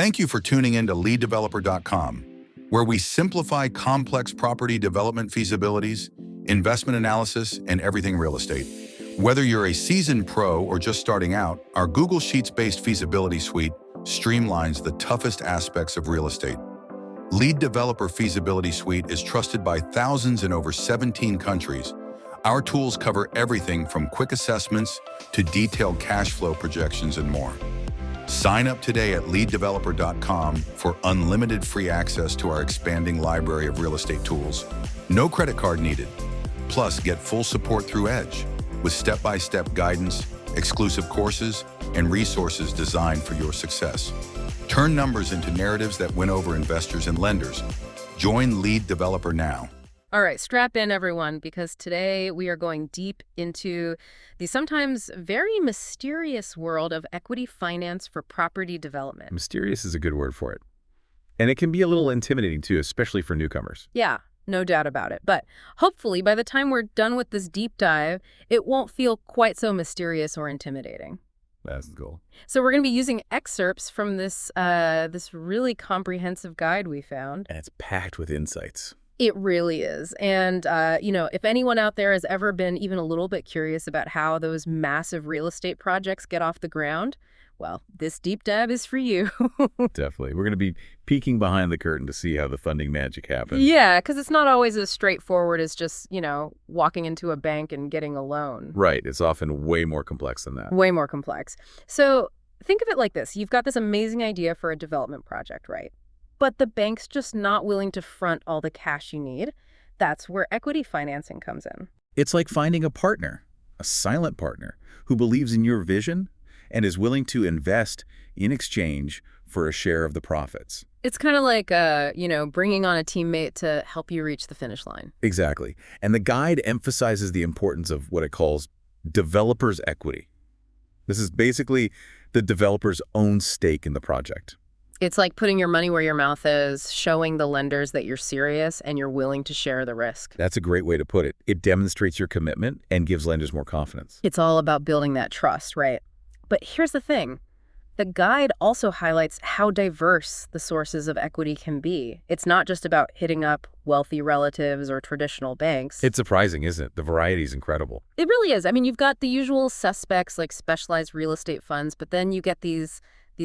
Thank you for tuning in to leaddeveloper.com, where we simplify complex property development feasibilities, investment analysis, and everything real estate. Whether you're a seasoned pro or just starting out, our Google Sheets-based feasibility suite streamlines the toughest aspects of real estate. Lead Developer Feasibility Suite is trusted by thousands in over 17 countries. Our tools cover everything from quick assessments to detailed cash flow projections and more. Sign up today at leaddeveloper.com for unlimited free access to our expanding library of real estate tools. No credit card needed. Plus, get full support through Edge with step-by-step guidance, exclusive courses, and resources designed for your success. Turn numbers into narratives that win over investors and lenders. Join Lead Developer now. All right, strap in, everyone, because today we are going deep into the sometimes very mysterious world of equity finance for property development. Mysterious is a good word for it. And it can be a little intimidating, too, especially for newcomers. Yeah, no doubt about it. But hopefully, by the time we're done with this deep dive, it won't feel quite so mysterious or intimidating. That's the goal. So we're going to be using excerpts from this really comprehensive guide we found. And it's packed with insights. It really is. And, if anyone out there has ever been even a little bit curious about how those massive real estate projects get off the ground, well, this deep dive is for you. Definitely. We're going to be peeking behind the curtain to see how the funding magic happens. Yeah, because it's not always as straightforward as just, walking into a bank and getting a loan. Right. It's often way more complex than that. Way more complex. So think of it like this. You've got this amazing idea for a development project, right? But the bank's just not willing to front all the cash you need. That's where equity financing comes in. It's like finding a partner, a silent partner, who believes in your vision and is willing to invest in exchange for a share of the profits. It's kind of like, bringing on a teammate to help you reach the finish line. Exactly. And the guide emphasizes the importance of what it calls developer's equity. This is basically the developer's own stake in the project. It's like putting your money where your mouth is, showing the lenders that you're serious and you're willing to share the risk. That's a great way to put it. It demonstrates your commitment and gives lenders more confidence. It's all about building that trust, right? But here's the thing. The guide also highlights how diverse the sources of equity can be. It's not just about hitting up wealthy relatives or traditional banks. It's surprising, isn't it? The variety is incredible. It really is. I mean, you've got the usual suspects like specialized real estate funds, but then you get these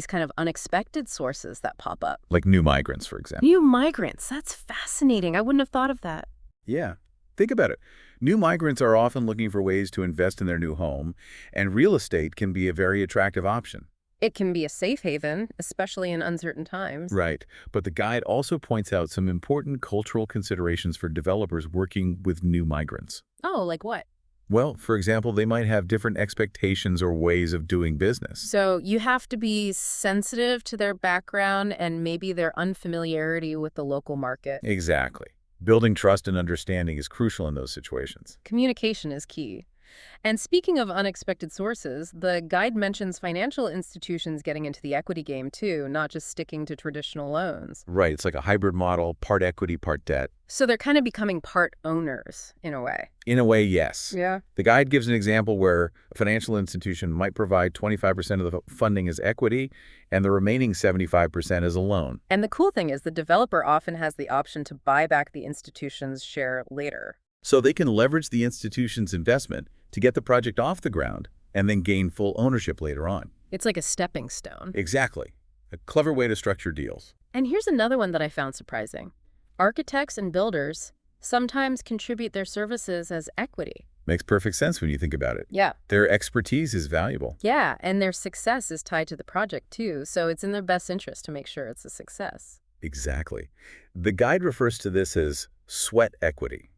kind of unexpected sources that pop up. Like new migrants, for example. New migrants. That's fascinating. I wouldn't have thought of that. Yeah. Think about it. New migrants are often looking for ways to invest in their new home, and real estate can be a very attractive option. It can be a safe haven, especially in uncertain times. Right. But the guide also points out some important cultural considerations for developers working with new migrants. Oh, like what? Well, for example, they might have different expectations or ways of doing business. So you have to be sensitive to their background and maybe their unfamiliarity with the local market. Exactly. Building trust and understanding is crucial in those situations. Communication is key. And speaking of unexpected sources, the guide mentions financial institutions getting into the equity game too, not just sticking to traditional loans. Right. It's like a hybrid model, part equity, part debt. So they're kind of becoming part owners in a way. In a way, yes. Yeah. The guide gives an example where a financial institution might provide 25% of the funding as equity and the remaining 75% as a loan. And the cool thing is the developer often has the option to buy back the institution's share later. So they can leverage the institution's investment to get the project off the ground and then gain full ownership later on. It's like a stepping stone. Exactly. A clever way to structure deals. And here's another one that I found surprising. Architects and builders sometimes contribute their services as equity. Makes perfect sense when you think about it. Yeah. Their expertise is valuable. Yeah, and their success is tied to the project too, so it's in their best interest to make sure it's a success. Exactly. The guide refers to this as sweat equity.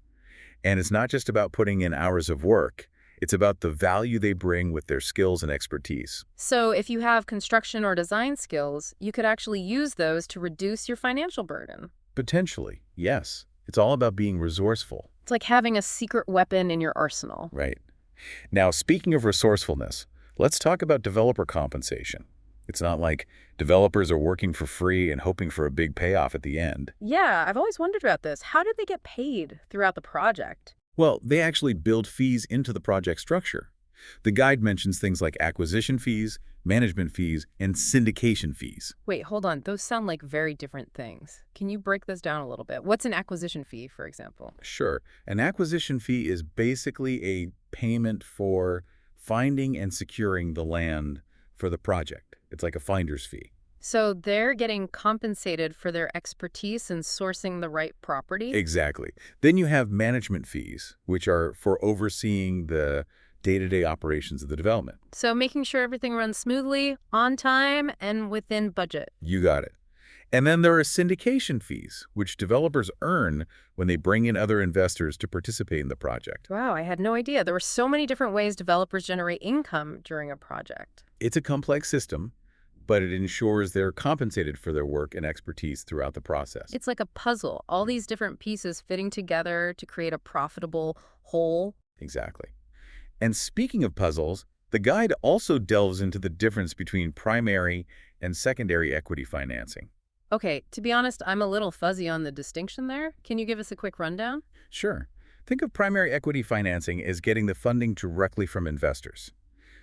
And it's not just about putting in hours of work. It's about the value they bring with their skills and expertise. So if you have construction or design skills, you could actually use those to reduce your financial burden. Potentially, yes. It's all about being resourceful. It's like having a secret weapon in your arsenal. Right. Now, speaking of resourcefulness, let's talk about developer compensation. It's not like developers are working for free and hoping for a big payoff at the end. Yeah, I've always wondered about this. How did they get paid throughout the project? Well, they actually build fees into the project structure. The guide mentions things like acquisition fees, management fees, and syndication fees. Wait, hold on. Those sound like very different things. Can you break this down a little bit? What's an acquisition fee, for example? Sure, an acquisition fee is basically a payment for finding and securing the land for the project. It's like a finder's fee. So they're getting compensated for their expertise in sourcing the right property? Exactly. Then you have management fees, which are for overseeing the day-to-day operations of the development. So making sure everything runs smoothly, on time, and within budget. You got it. And then there are syndication fees, which developers earn when they bring in other investors to participate in the project. Wow, I had no idea. There were so many different ways developers generate income during a project. It's a complex system, but it ensures they're compensated for their work and expertise throughout the process. It's like a puzzle, all these different pieces fitting together to create a profitable whole. Exactly. And speaking of puzzles, the guide also delves into the difference between primary and secondary equity financing. Okay, to be honest, I'm a little fuzzy on the distinction there. Can you give us a quick rundown? Sure. Think of primary equity financing as getting the funding directly from investors.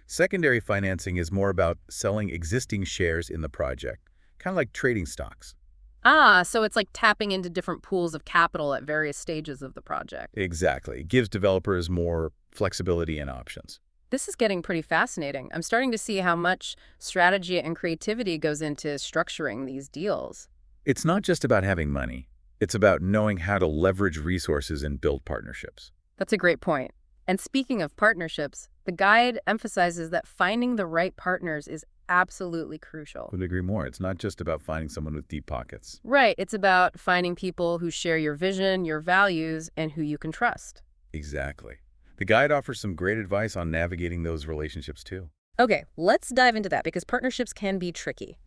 Secondary financing is more about selling existing shares in the project, kind of like trading stocks. Ah, so it's like tapping into different pools of capital at various stages of the project. Exactly. It gives developers more flexibility and options. This is getting pretty fascinating. I'm starting to see how much strategy and creativity goes into structuring these deals. It's not just about having money. It's about knowing how to leverage resources and build partnerships. That's a great point. And speaking of partnerships, the guide emphasizes that finding the right partners is absolutely crucial. Couldn't agree more. It's not just about finding someone with deep pockets. Right. It's about finding people who share your vision, your values, and who you can trust. Exactly. The guide offers some great advice on navigating those relationships too. Okay, let's dive into that because partnerships can be tricky.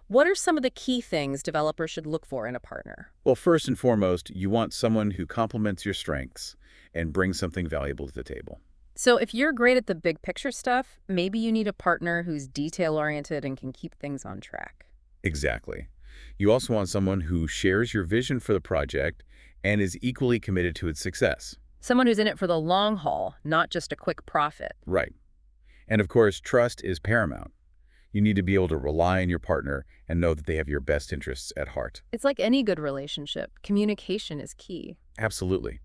What are some of the key things developers should look for in a partner? Well, first and foremost, you want someone who complements your strengths and brings something valuable to the table. So if you're great at the big picture stuff, maybe you need a partner who's detail-oriented and can keep things on track. Exactly. You also want someone who shares your vision for the project and is equally committed to its success. Someone who's in it for the long haul, not just a quick profit. Right. And of course, trust is paramount. You need to be able to rely on your partner and know that they have your best interests at heart. It's like any good relationship. Communication is key. Absolutely.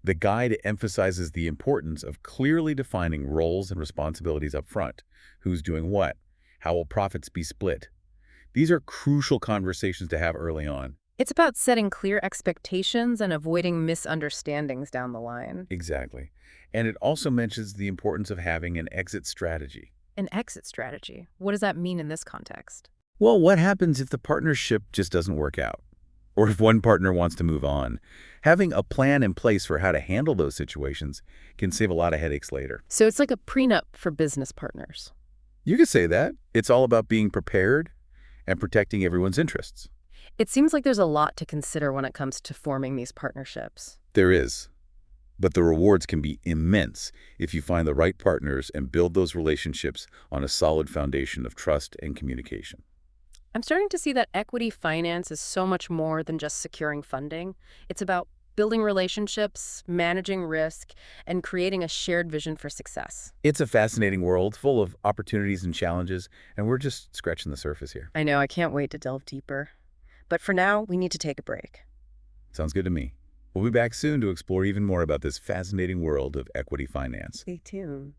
The guide emphasizes the importance of clearly defining roles and responsibilities up front. Who's doing what? How will profits be split? These are crucial conversations to have early on. It's about setting clear expectations and avoiding misunderstandings down the line. Exactly. And it also mentions the importance of having an exit strategy. An exit strategy. What does that mean in this context? Well, what happens if the partnership just doesn't work out? Or if one partner wants to move on? Having a plan in place for how to handle those situations can save a lot of headaches later. So it's like a prenup for business partners. You could say that. It's all about being prepared and protecting everyone's interests. It seems like there's a lot to consider when it comes to forming these partnerships. There is. But the rewards can be immense if you find the right partners and build those relationships on a solid foundation of trust and communication. I'm starting to see that equity finance is so much more than just securing funding. It's about building relationships, managing risk, and creating a shared vision for success. It's a fascinating world full of opportunities and challenges, and we're just scratching the surface here. I know, I can't wait to delve deeper. But for now, we need to take a break. Sounds good to me. We'll be back soon to explore even more about this fascinating world of equity finance. Stay tuned.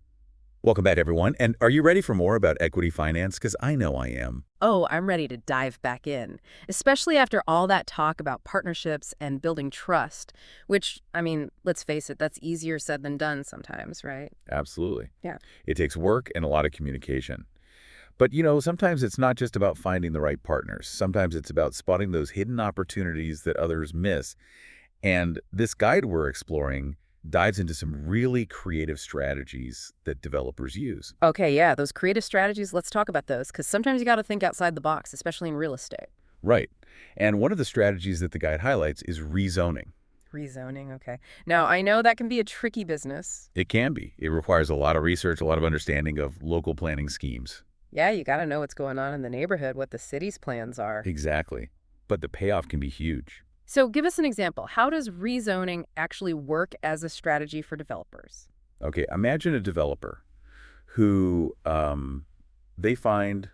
Welcome back, everyone. And are you ready for more about equity finance? Because I know I am. Oh, I'm ready to dive back in, especially after all that talk about partnerships and building trust, which, I mean, let's face it, that's easier said than done sometimes, right? Absolutely. Yeah. It takes work and a lot of communication. But, you know, sometimes it's not just about finding the right partners. Sometimes it's about spotting those hidden opportunities that others miss. And this guide we're exploring dives into some really creative strategies that developers use. Okay, yeah, those creative strategies, let's talk about those, because sometimes you got to think outside the box, especially in real estate. Right. And one of the strategies that the guide highlights is rezoning. Rezoning, okay. Now, I know that can be a tricky business. It can be. It requires a lot of research, a lot of understanding of local planning schemes. Yeah, you got to know what's going on in the neighborhood, what the city's plans are. Exactly. But the payoff can be huge. So give us an example. How does rezoning actually work as a strategy for developers? Okay, imagine a developer who they find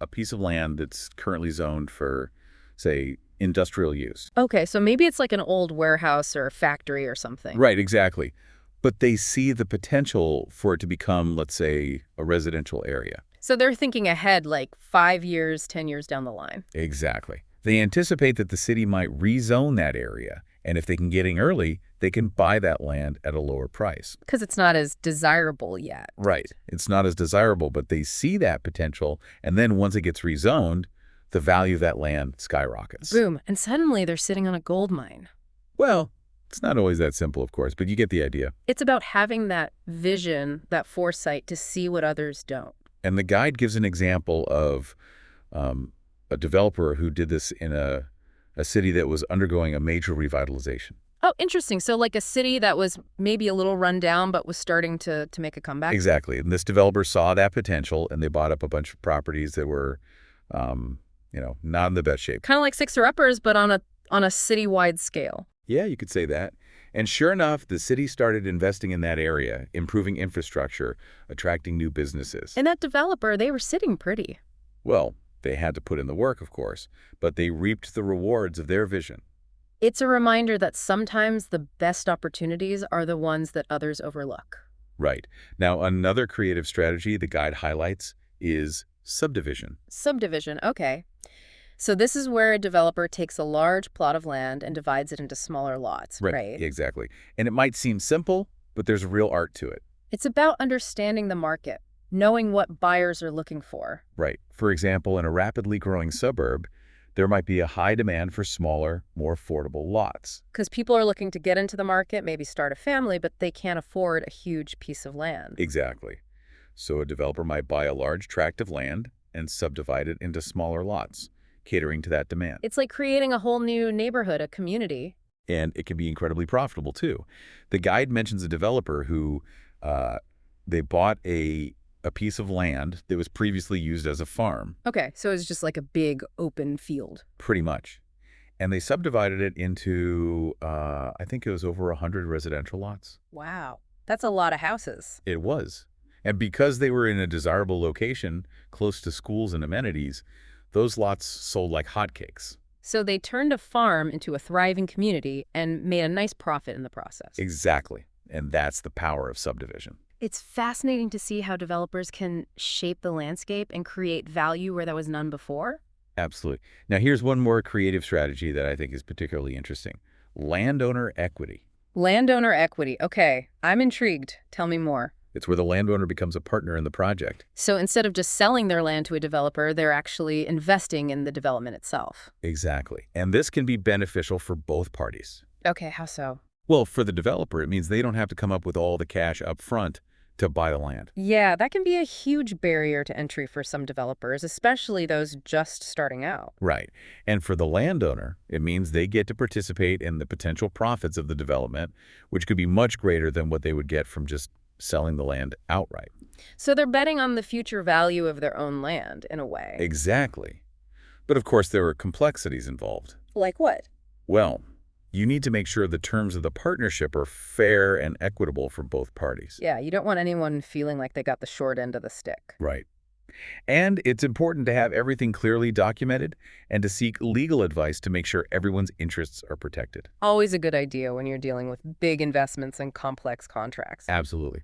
a piece of land that's currently zoned for, say, industrial use. Okay, so maybe it's like an old warehouse or factory or something. Right, exactly. But they see the potential for it to become, let's say, a residential area. So they're thinking ahead like 5 years, 10 years down the line. Exactly. They anticipate that the city might rezone that area, and if they can get in early, they can buy that land at a lower price. Because it's not as desirable yet. Right. It's not as desirable, but they see that potential, and then once it gets rezoned, the value of that land skyrockets. Boom. And suddenly they're sitting on a gold mine. Well, it's not always that simple, of course, but you get the idea. It's about having that vision, that foresight to see what others don't. And the guide gives an example of a developer who did this in a city that was undergoing a major revitalization. Oh, interesting. So like a city that was maybe a little run down but was starting to make a comeback? Exactly. And this developer saw that potential, and they bought up a bunch of properties that were, not in the best shape. Kind of like fixer-uppers, but on a citywide scale. Yeah, you could say that. And sure enough, the city started investing in that area, improving infrastructure, attracting new businesses. And that developer, they were sitting pretty. Well, they had to put in the work, of course, but they reaped the rewards of their vision. It's a reminder that sometimes the best opportunities are the ones that others overlook. Right. Now, another creative strategy the guide highlights is subdivision. Subdivision, okay. So this is where a developer takes a large plot of land and divides it into smaller lots, right? Exactly. And it might seem simple, but there's real art to it. It's about understanding the market, knowing what buyers are looking for. Right. For example, in a rapidly growing suburb, there might be a high demand for smaller, more affordable lots. Because people are looking to get into the market, maybe start a family, but they can't afford a huge piece of land. Exactly. So a developer might buy a large tract of land and subdivide it into smaller lots, catering to that demand. It's like creating a whole new neighborhood, a community. And it can be incredibly profitable, too. The guide mentions a developer who they bought a piece of land that was previously used as a farm. Okay, so it's just like a big open field. Pretty much. And they subdivided it into, I think it was over 100 residential lots. Wow, that's a lot of houses. It was. And because they were in a desirable location, close to schools and amenities, those lots sold like hotcakes. So they turned a farm into a thriving community and made a nice profit in the process. Exactly. And that's the power of subdivision. It's fascinating to see how developers can shape the landscape and create value where there was none before. Absolutely. Now, here's one more creative strategy that I think is particularly interesting. Landowner equity. Landowner equity. Okay, I'm intrigued. Tell me more. It's where the landowner becomes a partner in the project. So instead of just selling their land to a developer, they're actually investing in the development itself. Exactly. And this can be beneficial for both parties. Okay, how so? Well, for the developer, it means they don't have to come up with all the cash up front to buy the land. Yeah, that can be a huge barrier to entry for some developers, especially those just starting out. Right. And for the landowner, it means they get to participate in the potential profits of the development, which could be much greater than what they would get from just selling the land outright. So they're betting on the future value of their own land, in a way. Exactly. But of course, there are complexities involved. Like what? Well, you need to make sure the terms of the partnership are fair and equitable for both parties. Yeah, you don't want anyone feeling like they got the short end of the stick. Right. And it's important to have everything clearly documented and to seek legal advice to make sure everyone's interests are protected. Always a good idea when you're dealing with big investments and complex contracts. Absolutely.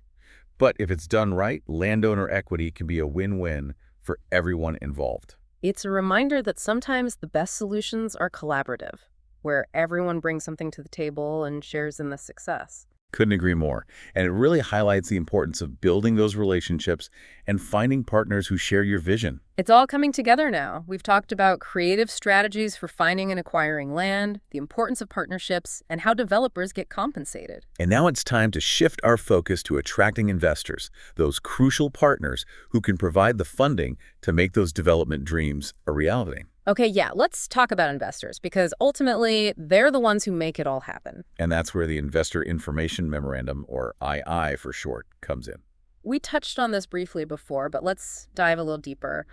But if it's done right, landowner equity can be a win-win for everyone involved. It's a reminder that sometimes the best solutions are collaborative, where everyone brings something to the table and shares in the success. Couldn't agree more. And it really highlights the importance of building those relationships and finding partners who share your vision. It's all coming together now. We've talked about creative strategies for finding and acquiring land, the importance of partnerships, and how developers get compensated. And now it's time to shift our focus to attracting investors, those crucial partners who can provide the funding to make those development dreams a reality. Okay, yeah, let's talk about investors, because ultimately, they're the ones who make it all happen. And that's where the Investor Information Memorandum, or II for short, comes in. We touched on this briefly before, but let's dive a little deeper.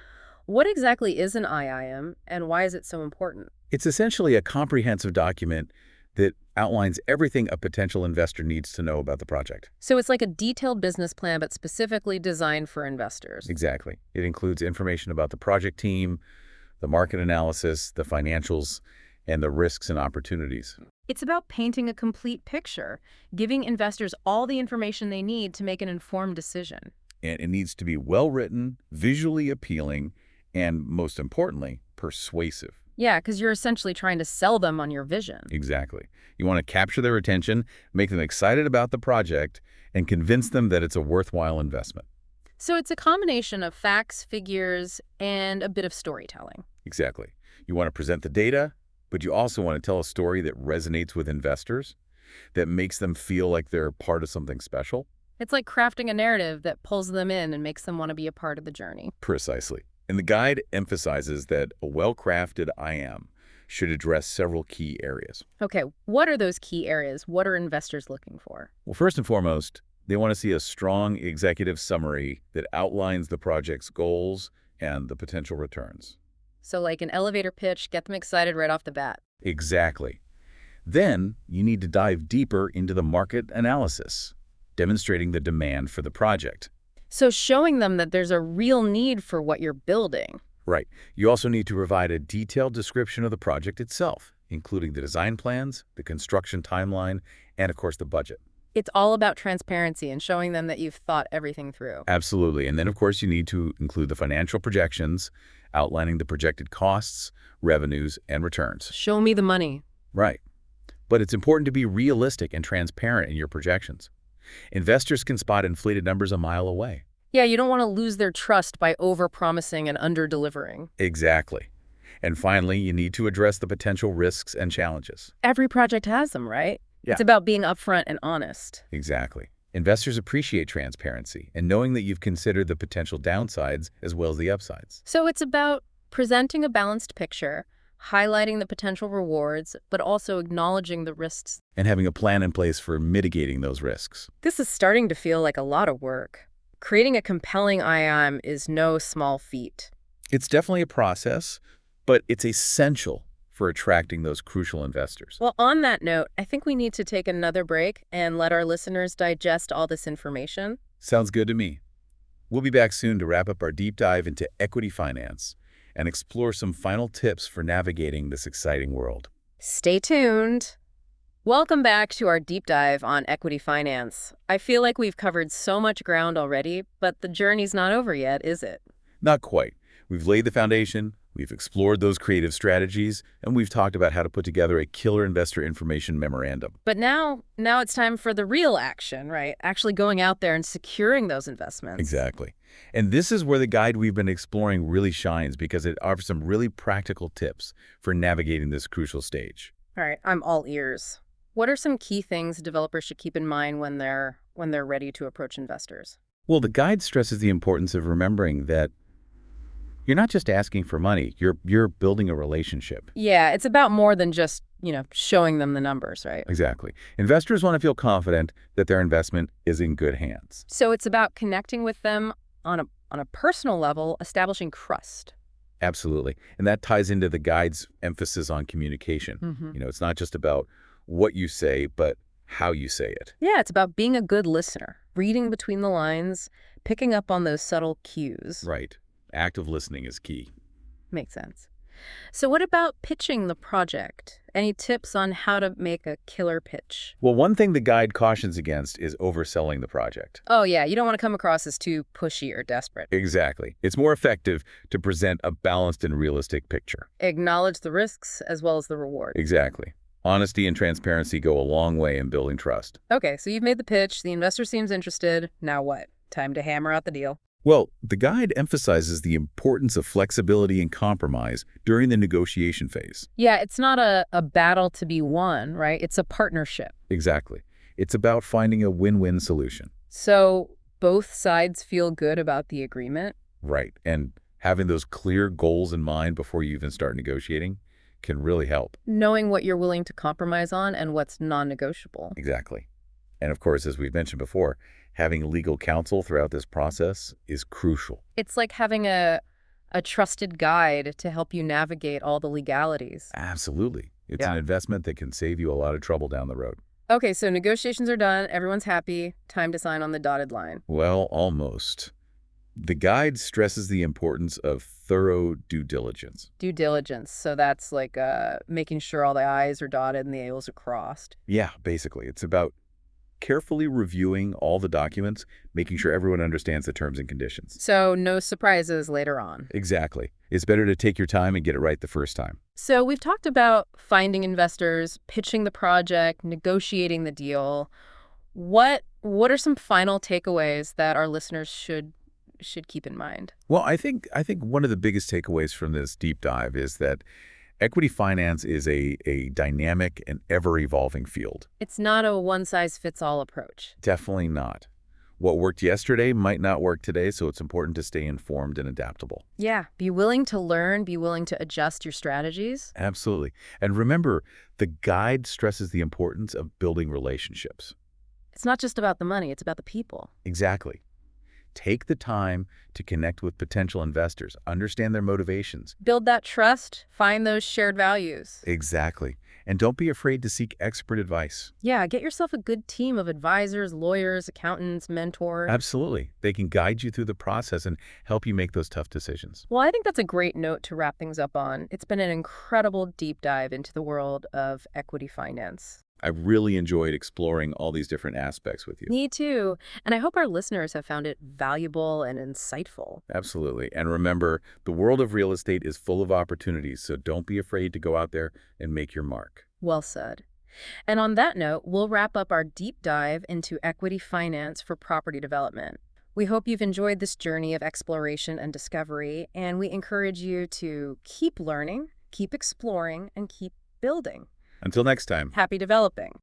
What exactly is an IIM, and why is it so important? It's essentially a comprehensive document that outlines everything a potential investor needs to know about the project. So it's like a detailed business plan, but specifically designed for investors. Exactly. It includes information about the project team, the market analysis, the financials, and the risks and opportunities. It's about painting a complete picture, giving investors all the information they need to make an informed decision. And it needs to be well-written, visually appealing, and most importantly, persuasive. Yeah, because you're essentially trying to sell them on your vision. Exactly. You want to capture their attention, make them excited about the project, and convince them that it's a worthwhile investment. So it's a combination of facts, figures, and a bit of storytelling. Exactly. You want to present the data, but you also want to tell a story that resonates with investors, that makes them feel like they're part of something special. It's like crafting a narrative that pulls them in and makes them want to be a part of the journey. Precisely. And the guide emphasizes that a well-crafted IM should address several key areas. Okay, what are those key areas? What are investors looking for? Well, first and foremost, they want to see a strong executive summary that outlines the project's goals and the potential returns. So like an elevator pitch, get them excited right off the bat. Exactly. Then you need to dive deeper into the market analysis, demonstrating the demand for the project. So showing them that there's a real need for what you're building. Right. You also need to provide a detailed description of the project itself, including the design plans, the construction timeline, and of course the budget. It's all about transparency and showing them that you've thought everything through. Absolutely. And then of course you need to include the financial projections, outlining the projected costs, revenues, and returns. Show me the money. Right. But it's important to be realistic and transparent in your projections. Investors can spot inflated numbers a mile away. Yeah, you don't want to lose their trust by over-promising and under-delivering. Exactly. And finally, you need to address the potential risks and challenges. Every project has them, right? Yeah. It's about being upfront and honest. Exactly. Investors appreciate transparency and knowing that you've considered the potential downsides as well as the upsides. So it's about presenting a balanced picture, highlighting the potential rewards, but also acknowledging the risks. And having a plan in place for mitigating those risks. This is starting to feel like a lot of work. Creating a compelling IM is no small feat. It's definitely a process, but it's essential for attracting those crucial investors. Well, on that note, I think we need to take another break and let our listeners digest all this information. Sounds good to me. We'll be back soon to wrap up our deep dive into equity finance and explore some final tips for navigating this exciting world. Stay tuned. Welcome back to our deep dive on equity finance. I feel like we've covered so much ground already, but the journey's not over yet, is it? Not quite. We've laid the foundation, we've explored those creative strategies, and we've talked about how to put together a killer investor information memorandum. But now it's time for the real action, right? Actually going out there and securing those investments. Exactly. And this is where the guide we've been exploring really shines because it offers some really practical tips for navigating this crucial stage. All right, I'm all ears. What are some key things developers should keep in mind when they're ready to approach investors? Well, the guide stresses the importance of remembering that you're not just asking for money, you're building a relationship. Yeah, it's about more than just, showing them the numbers, right? Exactly. Investors want to feel confident that their investment is in good hands. So it's about connecting with them on a personal level, establishing trust. Absolutely. And that ties into the guide's emphasis on communication. Mm-hmm. It's not just about what you say, but how you say it. Yeah, it's about being a good listener, reading between the lines, picking up on those subtle cues. Right. Active listening is key. Makes sense. So what about pitching the project? Any tips on how to make a killer pitch? Well, one thing the guide cautions against is overselling the project. Oh yeah, you don't want to come across as too pushy or desperate. Exactly. It's more effective to present a balanced and realistic picture. Acknowledge the risks as well as the rewards. Exactly. Honesty and transparency go a long way in building trust. Okay, so you've made the pitch, the investor seems interested. Now what? Time to hammer out the deal. Well, the guide emphasizes the importance of flexibility and compromise during the negotiation phase. Yeah, it's not a battle to be won, right? It's a partnership. Exactly. It's about finding a win-win solution. So both sides feel good about the agreement? Right. And having those clear goals in mind before you even start negotiating can really help. Knowing what you're willing to compromise on and what's non-negotiable. Exactly. And of course, as we've mentioned before, having legal counsel throughout this process is crucial. It's like having a trusted guide to help you navigate all the legalities. Absolutely. It's an investment that can save you a lot of trouble down the road. Okay, so negotiations are done. Everyone's happy. Time to sign on the dotted line. Well, almost. The guide stresses the importance of thorough due diligence. Due diligence. So that's like making sure all the I's are dotted and the A's are crossed. Yeah, basically. It's about carefully reviewing all the documents, making sure everyone understands the terms and conditions. So no surprises later on. Exactly. It's better to take your time and get it right the first time. So we've talked about finding investors, pitching the project, negotiating the deal. What are some final takeaways that our listeners should keep in mind? Well, I think one of the biggest takeaways from this deep dive is that equity finance is a dynamic and ever-evolving field. It's not a one-size-fits-all approach. Definitely not. What worked yesterday might not work today, so it's important to stay informed and adaptable. Yeah, be willing to learn, be willing to adjust your strategies. Absolutely. And remember, the guide stresses the importance of building relationships. It's not just about the money, it's about the people. Exactly. Take the time to connect with potential investors, understand their motivations. Build that trust, find those shared values. Exactly. And don't be afraid to seek expert advice. Yeah, get yourself a good team of advisors, lawyers, accountants, mentors. Absolutely. They can guide you through the process and help you make those tough decisions. Well, I think that's a great note to wrap things up on. It's been an incredible deep dive into the world of equity finance. I really enjoyed exploring all these different aspects with you. Me too. And I hope our listeners have found it valuable and insightful. Absolutely. And remember, the world of real estate is full of opportunities, so don't be afraid to go out there and make your mark. Well said. And on that note, we'll wrap up our deep dive into equity finance for property development. We hope you've enjoyed this journey of exploration and discovery, and we encourage you to keep learning, keep exploring, and keep building. Until next time. Happy developing.